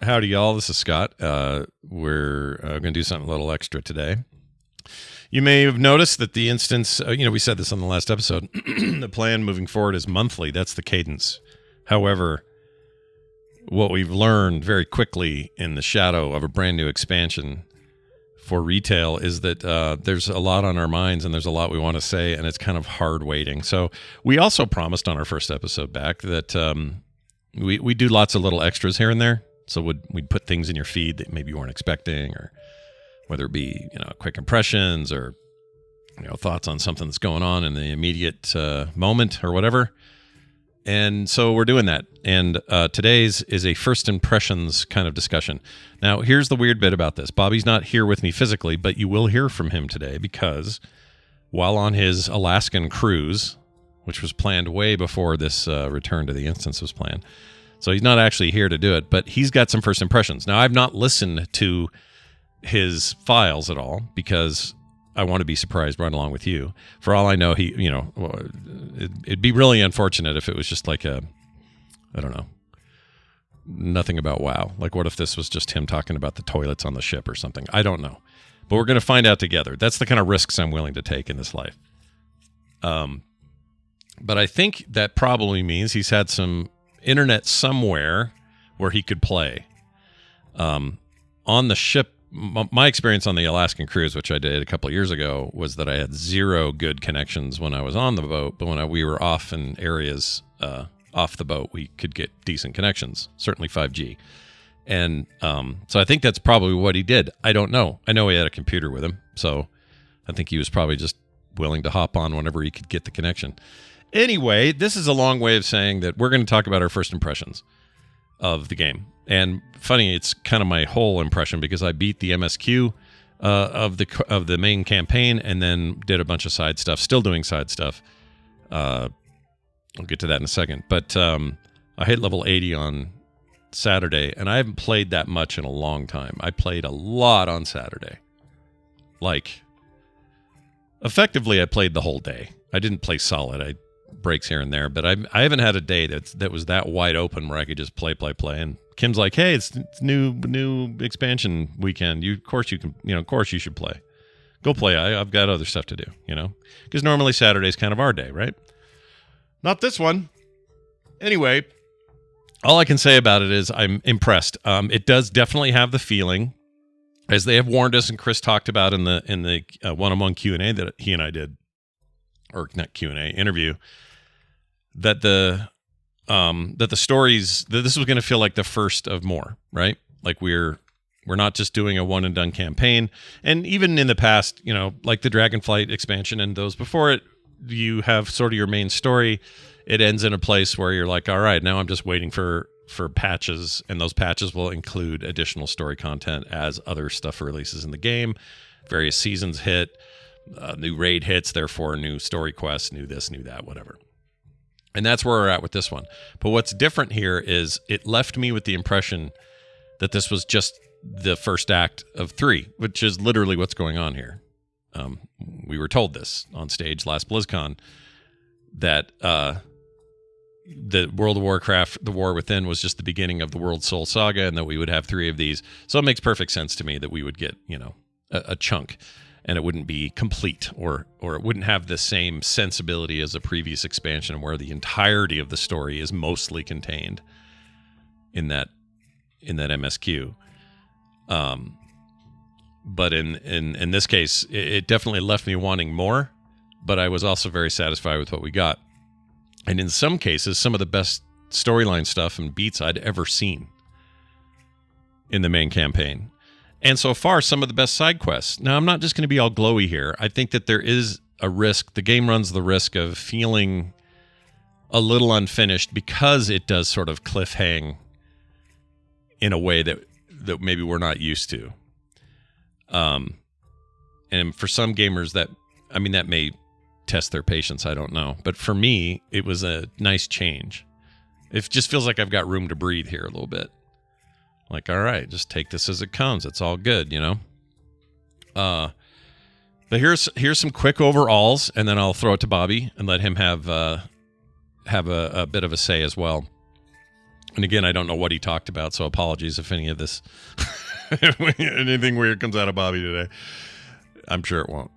Howdy, y'all. This is Scott. We're going to do something a little extra today. You may have noticed that the instance, we said this on the last episode, the plan moving forward is monthly. That's the cadence. However, what we've learned very quickly in the shadow of a brand new expansion for retail is that there's a lot on our minds and there's a lot we want to say, and it's kind of hard waiting. So we also promised on our first episode back that we do lots of little extras here and there. So we'd put things in your feed that maybe you weren't expecting, or whether it be quick impressions or thoughts on something that's going on in the immediate moment or whatever. And so we're doing that. And today's is a first impressions kind of discussion. Now, here's the weird bit about this. Bobby's not here with me physically, but you will hear from him today because while on his Alaskan cruise, which was planned way before this return to the instance was planned, so he's not actually here to do it, but he's got some first impressions. Now, I've not listened to his files at all because I want to be surprised right along with you. For all I know, it'd be really unfortunate if it was just like nothing about WoW. Like, what if this was just him talking about the toilets on the ship or something? I don't know. But we're going to find out together. That's the kind of risks I'm willing to take in this life. But I think that probably means he's had some internet somewhere where he could play. On the ship, my experience on the Alaskan cruise, which I did a couple of years ago, was that I had zero good connections when I was on the boat, but when we were off in areas off the boat, we could get decent connections, certainly 5G. And so I think that's probably what he did. I don't know. I know he had a computer with him, so I think he was probably just willing to hop on whenever he could get the connection. Anyway, this is a long way of saying that we're going to talk about our first impressions of the game. And funny, it's kind of my whole impression because I beat the MSQ of the main campaign and then did a bunch of side stuff, still doing side stuff. I'll get to that in a second. But I hit level 80 on Saturday, and I haven't played that much in a long time. I played a lot on Saturday. Like, effectively, I played the whole day. I didn't play solid. Breaks here and there, but I haven't had a day that was that wide open where I could just play. And Kim's like, "Hey, it's new expansion weekend. Of course you should play. Go play. I've got other stuff to do, because normally Saturday's kind of our day, right? Not this one. Anyway, all I can say about it is I'm impressed. It does definitely have the feeling, as they have warned us, and Chris talked about in the one-on-one Q&A that he and I did, or not Q&A, interview, that the stories, that this was going to feel like the first of more, right? Like we're not just doing a one and done campaign. And even in the past, like the Dragonflight expansion and those before it, you have sort of your main story. It ends in a place where you're like, all right, now I'm just waiting for patches, and those patches will include additional story content as other stuff releases in the game. Various seasons hit. New raid hits, therefore new story quests, new this, new that, whatever. And that's where we're at with this one. But what's different here is it left me with the impression that this was just the first act of 3, which is literally what's going on here. We were told this on stage last BlizzCon, that the World of Warcraft, The War Within, was just the beginning of the World Soul Saga, and that we would have 3 of these. So it makes perfect sense to me that we would get, a chunk. And it wouldn't be complete, or it wouldn't have the same sensibility as a previous expansion where the entirety of the story is mostly contained in that MSQ. But in this case, it definitely left me wanting more, but I was also very satisfied with what we got. And in some cases, some of the best storyline stuff and beats I'd ever seen in the main campaign. And so far, some of the best side quests. Now, I'm not just going to be all glowy here. I think that there is a risk. The game runs the risk of feeling a little unfinished because it does sort of cliffhang in a way that maybe we're not used to. And for some gamers, that may test their patience. I don't know. But for me, it was a nice change. It just feels like I've got room to breathe here a little bit. Like, all right, just take this as it comes. It's all good, But here's some quick overalls, and then I'll throw it to Bobby and let him have a bit of a say as well. And again, I don't know what he talked about, so apologies if any of this, anything weird comes out of Bobby today. I'm sure it won't.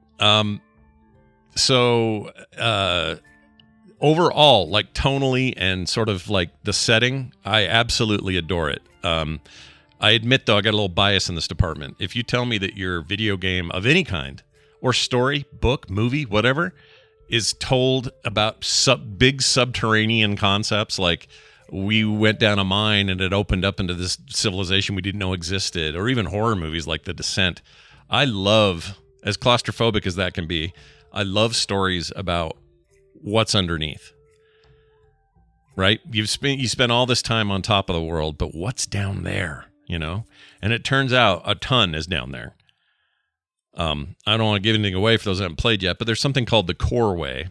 Overall, like tonally and sort of like the setting, I absolutely adore it. I admit, though, I got a little bias in this department. If you tell me that your video game of any kind, or story, book, movie, whatever, is told about big subterranean concepts, like we went down a mine and it opened up into this civilization we didn't know existed, or even horror movies like The Descent, I love, as claustrophobic as that can be, I love stories about what's underneath. Right? You spent all this time on top of the world, but what's down there? You know? And it turns out a ton is down there. I don't want to give anything away for those that haven't played yet, but there's something called the Core Way,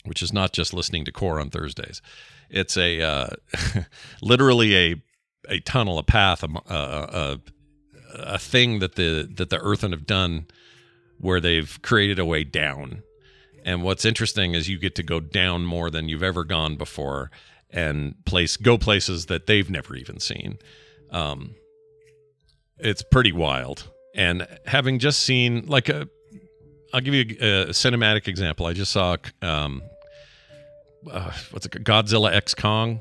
which is not just listening to Core on Thursdays. It's literally a tunnel, a path, a thing that the Earthen have done where they've created a way down. And what's interesting is you get to go down more than you've ever gone before and go places that they've never even seen. It's pretty wild. And having just seen, I'll give you a cinematic example. I just saw, Godzilla X Kong.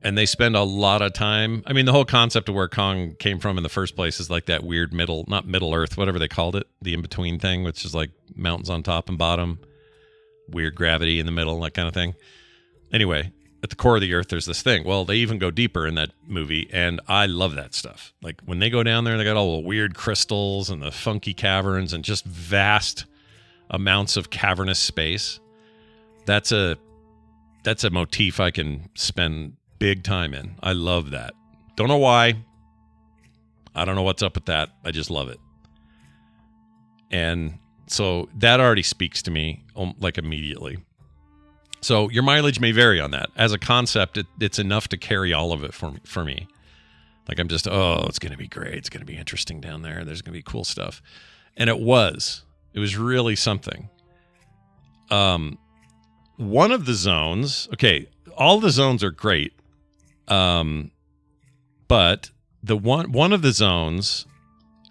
And they spend a lot of time. I mean, the whole concept of where Kong came from in the first place is like that weird not Middle Earth, whatever they called it, the in-between thing, which is like mountains on top and bottom, weird gravity in the middle, that kind of thing. Anyway, at the core of the Earth, there's this thing. Well, they even go deeper in that movie, and I love that stuff. Like when they go down there, they got all the weird crystals and the funky caverns and just vast amounts of cavernous space. That's a motif I can spend big time in. I love that. Don't know why. I don't know what's up with that. I just love it. And so that already speaks to me like immediately. So your mileage may vary on that. As a concept, it's enough to carry all of it for me. Like I'm just, it's going to be great. It's going to be interesting down there. There's going to be cool stuff. And it was really something. One of the zones, okay, all the zones are great. But the one of the zones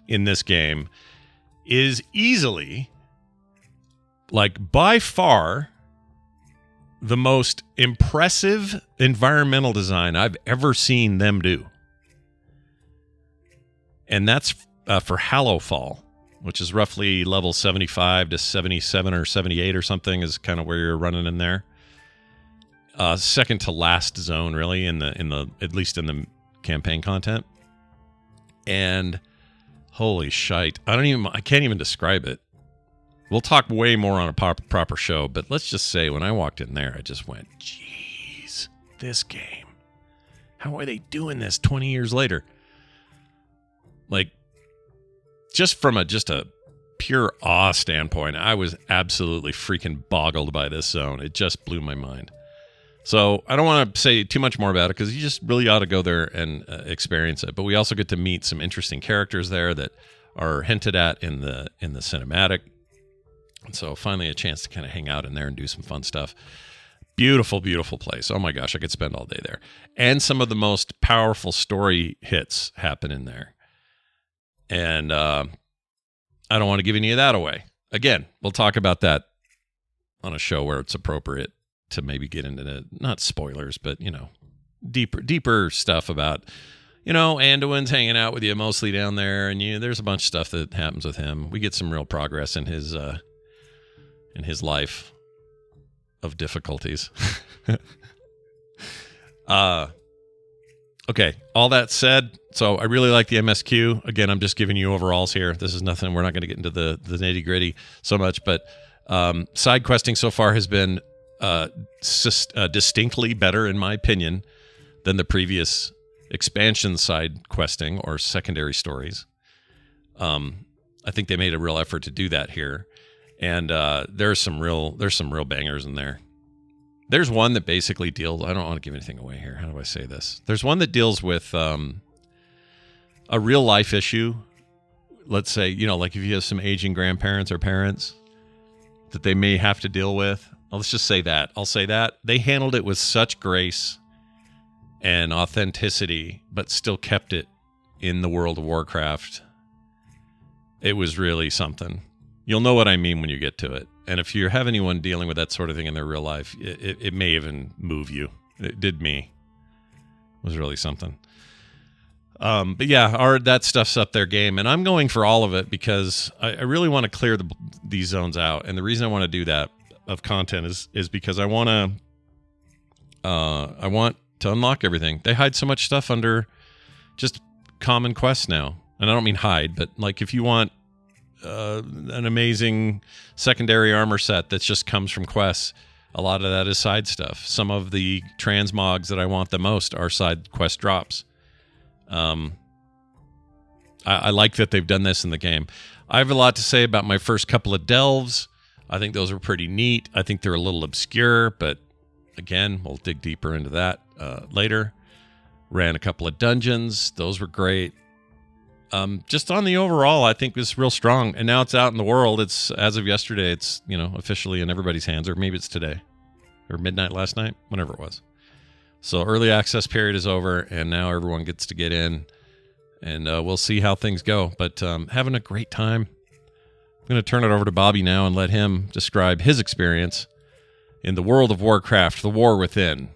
in this game is easily, like by far, the most impressive environmental design I've ever seen them do. And that's for Hallowfall, which is roughly level 75 to 77 or 78 or something is kind of where you're running in there. Second to last zone, really, in the at least in the campaign content. And holy shite, I can't even describe it. We'll talk way more on a proper show, but let's just say when I walked in there, I just went, "Jeez, this game. How are they doing this 20 years later?" Like, just from a pure awe standpoint, I was absolutely freaking boggled by this zone. It just blew my mind. So I don't want to say too much more about it because you just really ought to go there and experience it. But we also get to meet some interesting characters there that are hinted at in the cinematic. And so finally a chance to kind of hang out in there and do some fun stuff. Beautiful, beautiful place. Oh my gosh, I could spend all day there. And some of the most powerful story hits happen in there. And I don't want to give any of that away. Again, we'll talk about that on a show where it's appropriate to maybe get into not spoilers, but, deeper stuff about, Anduin's hanging out with you mostly down there. And there's a bunch of stuff that happens with him. We get some real progress in his life of difficulties. Okay. All that said, so I really like the MSQ. Again, I'm just giving you overalls here. This is nothing. We're not going to get into the nitty gritty so much, but side questing so far has been distinctly better, in my opinion, than the previous expansion side questing or secondary stories. I think they made a real effort to do that here, and there's some real bangers in there. There's one that basically deals. I don't want to give anything away here. How do I say this? There's one that deals with a real life issue. Let's say, like if you have some aging grandparents or parents that they may have to deal with. Let's just say that. I'll say that. They handled it with such grace and authenticity, but still kept it in the World of Warcraft. It was really something. You'll know what I mean when you get to it. And if you have anyone dealing with that sort of thing in their real life, it may even move you. It did me. It was really something. But yeah, that stuff's up their game, and I'm going for all of it because I really want to clear these zones out. And the reason I want to do that of content is because I want to unlock everything. They hide so much stuff under just common quests now, and I don't mean hide, but like if you want an amazing secondary armor set that just comes from quests, a lot of that is side stuff. Some of the transmogs that I want the most are side quest drops. I like that they've done this in the game. I have a lot to say about my first couple of delves. I think those were pretty neat. I think they're a little obscure, but again, we'll dig deeper into that later. Ran a couple of dungeons. Those were great. Just on the overall, I think it's real strong. And now it's out in the world. It's, as of yesterday, it's, officially in everybody's hands, or maybe it's today or midnight last night, whenever it was. So early access period is over, and now everyone gets to get in, and we'll see how things go. But having a great time. I'm going to turn it over to Bobby now and let him describe his experience in the World of Warcraft, The War Within.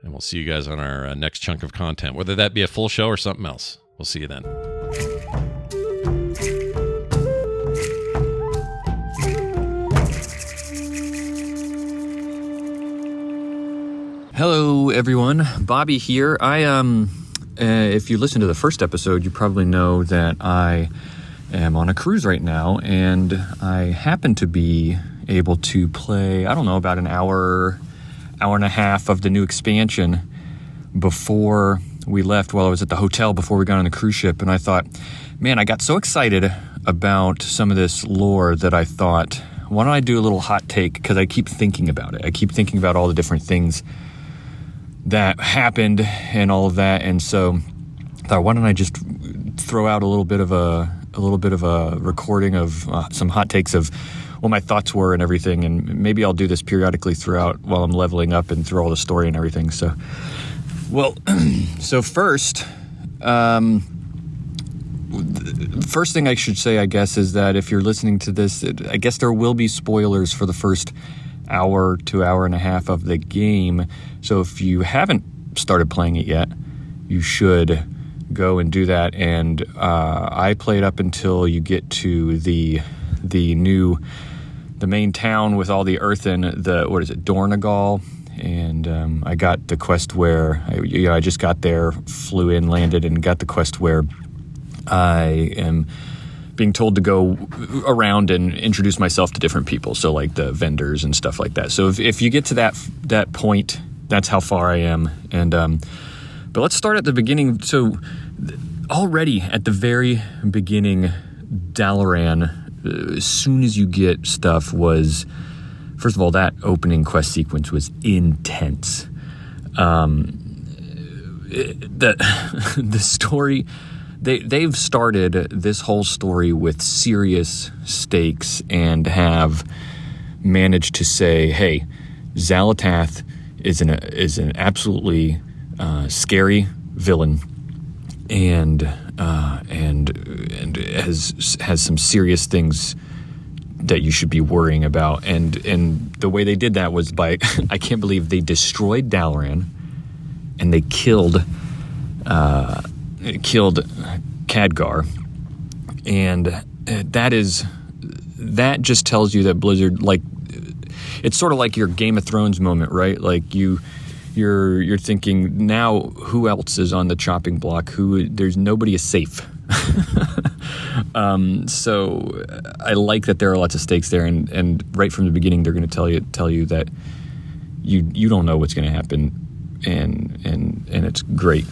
And we'll see you guys on our next chunk of content, whether that be a full show or something else. We'll see you then. Hello, everyone. Bobby here. If you listen to the first episode, you probably know that I am on a cruise right now, and I happen to be able to play, about an hour and a half of the new expansion before we left, while I was at the hotel before we got on the cruise ship. And I thought, man, I got so excited about some of this lore that I thought, why don't I do a little hot take? Because I keep thinking about it. I keep thinking about all the different things that happened and all of that. And so I thought, why don't I just throw out a little bit of a recording of some hot takes of what my thoughts were and everything. And maybe I'll do this periodically throughout while I'm leveling up and through all the story and everything. So, first, first thing I should say, I guess, is that if you're listening to this, I guess there will be spoilers for the first hour to hour and a half of the game. So if you haven't started playing it yet, you should go and do that. And I played up until you get to the main town with all the earthen, Dornagal. And I got the quest where I just got there, flew in, landed, and got the quest where I am being told to go around and introduce myself to different people, so like the vendors and stuff like that. So if you get to that point, that's how far I am. And but let's start at the beginning. So already at the very beginning, Dalaran, as soon as you get stuff, was, first of all, that opening quest sequence was intense. The story, they've started this whole story with serious stakes and have managed to say, hey, Xal'atath is an absolutely scary villain, and has some serious things that you should be worrying about. And the way they did that was by, I can't believe they destroyed Dalaran and they killed Khadgar. And that just tells you that Blizzard, like, it's sort of like your Game of Thrones moment, right? Like you're thinking, now who else is on the chopping block? There's nobody is safe. So I like that there are lots of stakes there, and right from the beginning they're going to tell you that you don't know what's going to happen, and it's great.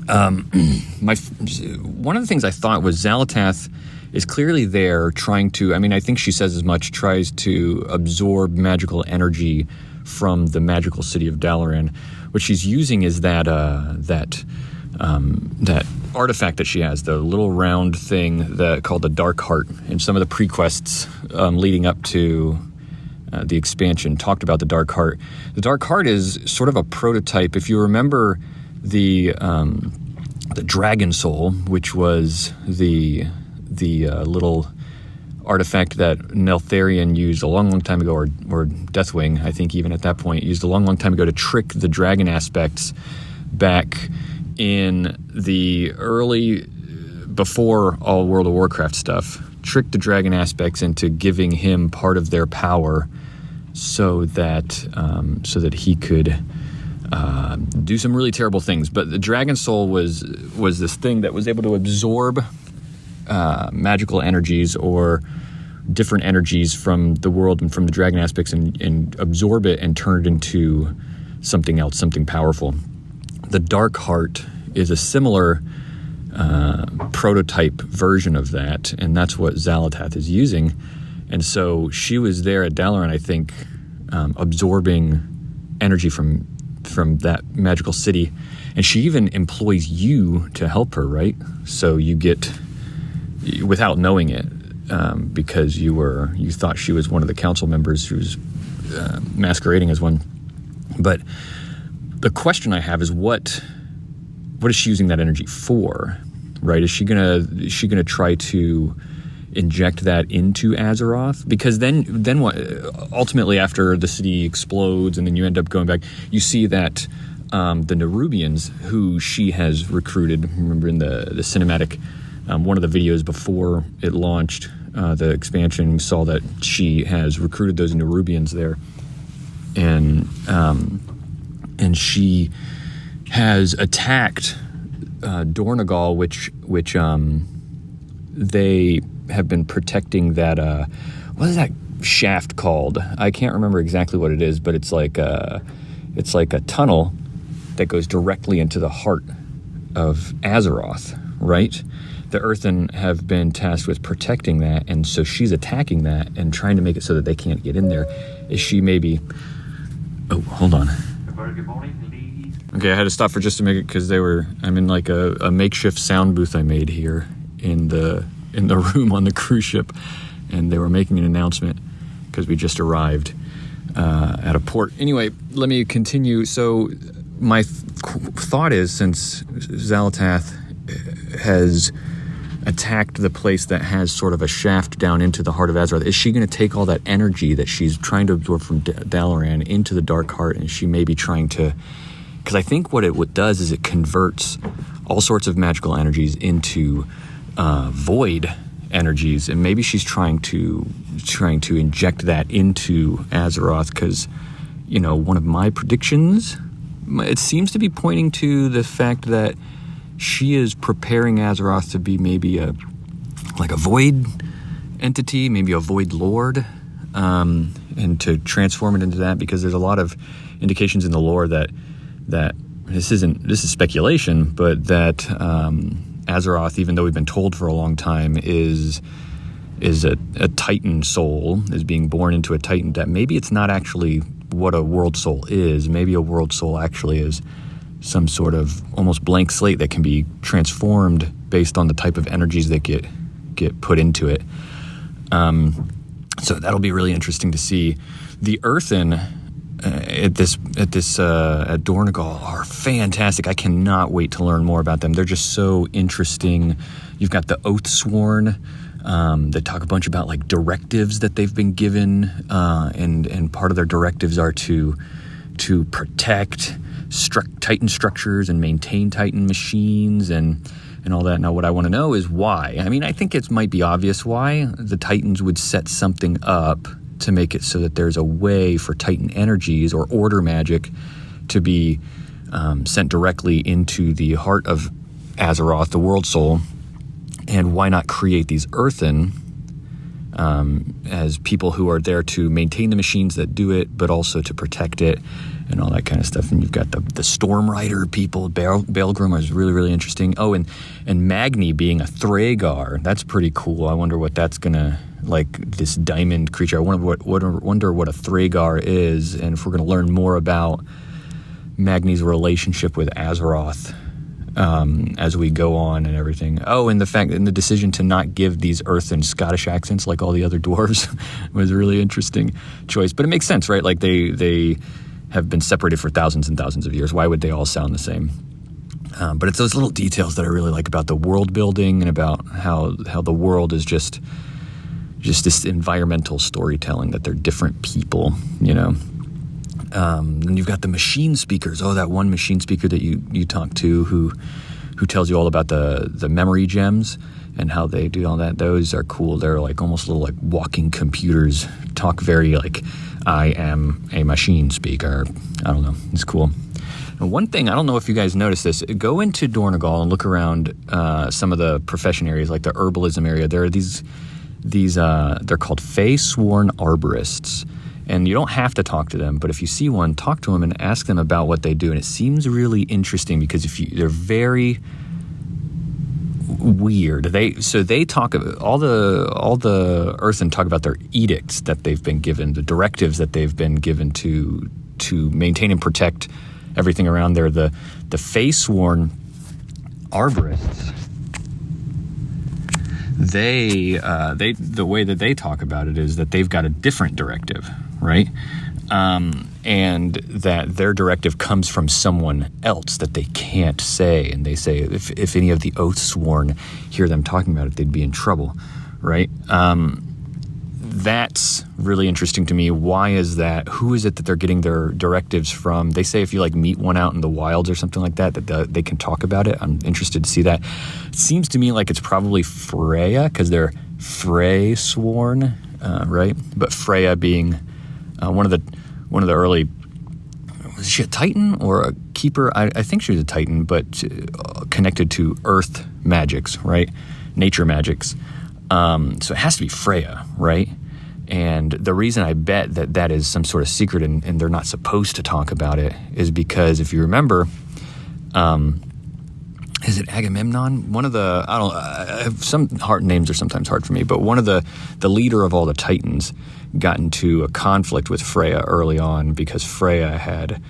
One of the things I thought was Xal'atath is clearly there trying to, I think she says as much, tries to absorb magical energy from the magical city of Dalaran. What she's using is that artifact that she has, the little round thing called the Dark Heart, and some of the pre-quests leading up to the expansion, talked about the Dark Heart. The Dark Heart is sort of a prototype. If you remember the Dragon Soul, which was the little artifact that Neltharion used a long time ago, or Deathwing, I think even at that point, used a long time ago to trick the dragon aspects back in the early, before all World of Warcraft stuff, tricked the dragon aspects into giving him part of their power so that he could do some really terrible things. But the Dragon Soul was this thing that was able to absorb magical energies or different energies from the world and from the dragon aspects and absorb it and turn it into something else, something powerful. The Dark Heart is a similar prototype version of that, and that's what Xal'atath is using. And so she was there at Dalaran, I think, absorbing energy from that magical city, and she even employs you to help her, right? So you get, without knowing it, because you thought she was one of the council members who was masquerading as one. But the question I have is what is she using that energy for, right? Is she gonna try to inject that into Azeroth? Because then what? Ultimately, after the city explodes and then you end up going back, you see that the Nerubians, who she has recruited, remember in the cinematic, one of the videos before it launched, the expansion, saw that she has recruited those Nerubians there, and she has attacked Dornogal, which they have been protecting that. What is that shaft called? I can't remember exactly what it is, but it's like a tunnel that goes directly into the heart of Azeroth, right? The Earthen have been tasked with protecting that, and so she's attacking that and trying to make it so that they can't get in there. Is she maybe... Oh, hold on. Good morning, ladies. Okay, I had to stop for just a minute because I'm in like a makeshift sound booth I made here in the room on the cruise ship, and they were making an announcement because we just arrived at a port. Anyway, let me continue. So my thought is, since Xal'atath has attacked the place that has sort of a shaft down into the heart of Azeroth, is she going to take all that energy that she's trying to absorb from Dalaran into the Dark Heart, and she may be trying to... Because I think what it does is it converts all sorts of magical energies into void energies, and maybe she's trying to inject that into Azeroth, because, one of my predictions, it seems to be pointing to the fact that she is preparing Azeroth to be maybe a void entity, maybe a void lord, and to transform it into that, because there's a lot of indications in the lore that this is speculation, but that Azeroth, even though we've been told for a long time, is a Titan soul, is being born into a Titan, that maybe it's not actually what a world soul is. Maybe a world soul actually is some sort of almost blank slate that can be transformed based on the type of energies that get put into it. So that'll be really interesting to see. The Earthen at Dornogal are fantastic. I cannot wait to learn more about them. They're just so interesting. You've got the Oathsworn. They talk a bunch about like directives that they've been given, and part of their directives are to protect Titan structures and maintain Titan machines and all that. Now, what I want to know is why. I mean, I think it might be obvious why the Titans would set something up to make it so that there's a way for Titan energies or order magic to be sent directly into the heart of Azeroth, the World Soul. And why not create these Earthen as people who are there to maintain the machines that do it, but also to protect it and all that kind of stuff. And you've got the Storm Rider people. Baelgrim is really, really interesting. Oh, and Magni being a Thragar. That's pretty cool. I wonder what that's going to... like this diamond creature. I wonder what a Thragar is, and if we're going to learn more about Magni's relationship with Azeroth, as we go on and everything. Oh, and the decision to not give these Earthen Scottish accents like all the other dwarves was a really interesting choice. But it makes sense, right? Like they have been separated for thousands and thousands of years. Why would they all sound the same? But it's those little details that I really like about the world building and about how the world is just this environmental storytelling, that they're different people, you know. And you've got the machine speakers. Oh, that one machine speaker that you talk to who tells you all about the memory gems and how they do all that. Those are cool. They're like almost little like walking computers. Talk very like, I am a machine speaker. I don't know. It's cool. And one thing, I don't know if you guys noticed this, go into Dornogal and look around some of the profession areas, like the herbalism area. There are these they're called Fey Sworn Arborists. And you don't have to talk to them, but if you see one, talk to them and ask them about what they do. And it seems really interesting because they're very weird. They talk about all the Earthen talk about their edicts that they've been given, the directives that they've been given to maintain and protect everything around there. The Fey Sworn Arborists, the way that they talk about it is that they've got a different directive, right? And that their directive comes from someone else that they can't say. And they say if any of the Oathsworn hear them talking about it, they'd be in trouble, right? That's really interesting to me. Why is that? Who is it that they're getting their directives from? They say if you like meet one out in the wilds or something like that, they can talk about it. I'm interested to see that. It seems to me like it's probably Freya, because they're Frey sworn, right? But Freya being one of the early, was she a Titan or a keeper? I think she was a Titan, but connected to Earth magics, right? Nature magics. So it has to be Freya, right? And the reason I bet that is some sort of secret and they're not supposed to talk about it is because if you remember, is it Agamemnon? One of the, some hard names are sometimes hard for me, but one of the leader of all the Titans got into a conflict with Freya early on because Freya had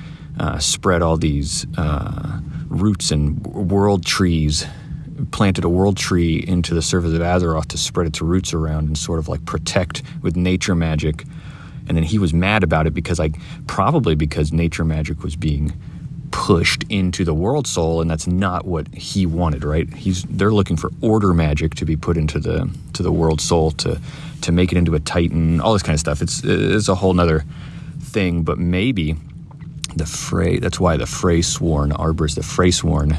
spread all these roots and world trees, planted a world tree into the surface of Azeroth to spread its roots around and sort of like protect with nature magic. And then he was mad about it because nature magic was being pushed into the world soul, and that's not what he wanted, right? They're looking for order magic to be put into the world soul to make it into a Titan, all this kind of stuff. It's a whole nother thing, but maybe that's why the Frey Sworn Arbors, the Frey Sworn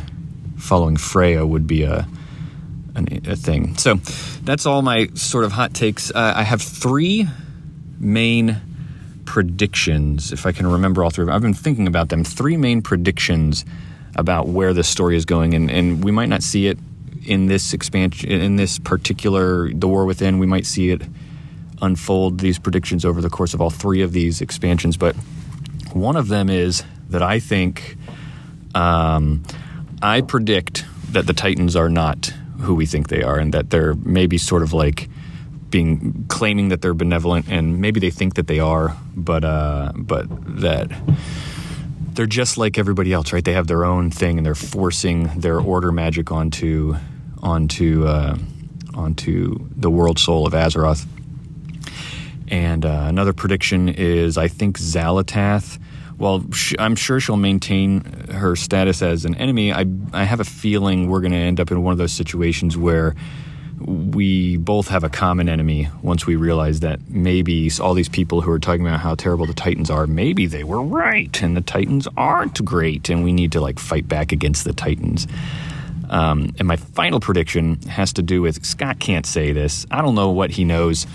following Freya would be a thing. So that's all my sort of hot takes. I have 3 main predictions, if I can remember all 3 of them. I've been thinking about them. 3 main predictions about where the story is going, and we might not see it in this expansion, in this particular The War Within. We might see it unfold, these predictions, over the course of all 3 of these expansions. But one of them is that I think I predict that the Titans are not who we think they are, and that they're maybe sort of like claiming that they're benevolent, and maybe they think that they are, but that they're just like everybody else, right? They have their own thing, and they're forcing their order magic onto the world soul of Azeroth. And another prediction is I think Xal'atath, well, I'm sure she'll maintain her status as an enemy. I have a feeling we're going to end up in one of those situations where we both have a common enemy once we realize that maybe all these people who are talking about how terrible the Titans are, maybe they were right and the Titans aren't great, and we need to like fight back against the Titans. And my final prediction has to do with, Scott can't say this, I don't know what he knows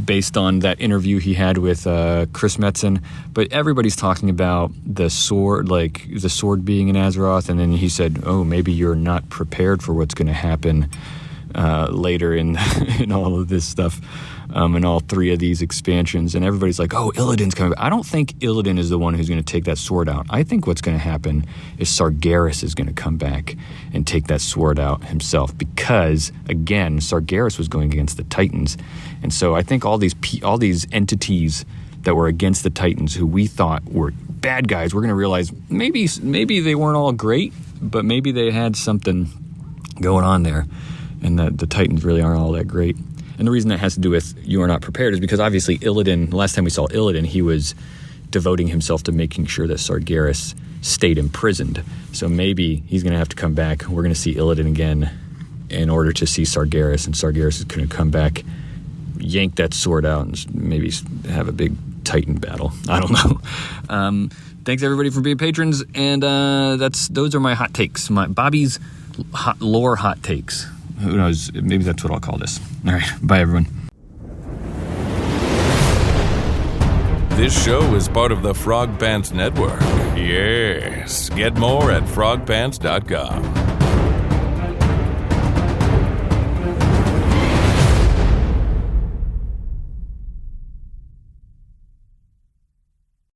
based on that interview he had with Chris Metzen, but everybody's talking about the sword being in Azeroth, and then he said, oh, maybe you're not prepared for what's going to happen later in all of this stuff, in all 3 of these expansions. And everybody's like, oh, Illidan's coming back. I don't think Illidan is the one who's going to take that sword out. I think what's going to happen is Sargeras is going to come back and take that sword out himself, because again, Sargeras was going against the Titans. And so I think all these entities that were against the Titans, who we thought were bad guys, we're going to realize maybe they weren't all great, but maybe they had something going on there, and that the Titans really aren't all that great. And the reason that has to do with you are not prepared is because obviously Illidan, the last time we saw Illidan, he was devoting himself to making sure that Sargeras stayed imprisoned. So maybe he's going to have to come back. We're going to see Illidan again in order to see Sargeras, and Sargeras is going to come back, yank that sword out, and maybe have a big Titan battle. I don't know. Thanks everybody for being patrons, and those are my hot takes, my Bobby's lore hot takes. Who knows? Maybe that's what I'll call this. All right, bye everyone. This show is part of the Frog Pants Network. Yes, get more at frogpants.com.